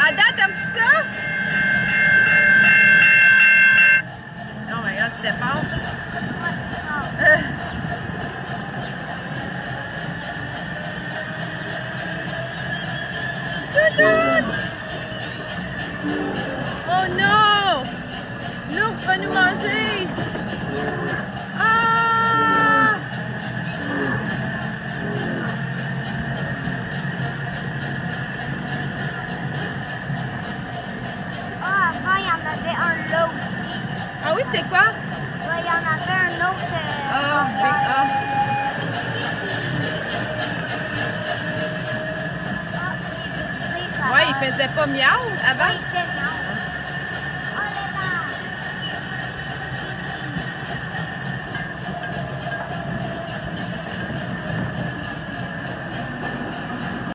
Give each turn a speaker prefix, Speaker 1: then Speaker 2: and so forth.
Speaker 1: Ada, t'aimes-tu ça? Non, mais regarde, c'était fort. Oh non! L'ours va nous manger! Ah!
Speaker 2: Ah, avant, il y en avait un là aussi.
Speaker 1: Ah oui, c'était quoi?
Speaker 2: Ouais, il y en avait un autre.
Speaker 1: Ah,
Speaker 2: derrière.
Speaker 1: ouais, il faisait pas miaou avant?
Speaker 2: Ouais, il fait bien.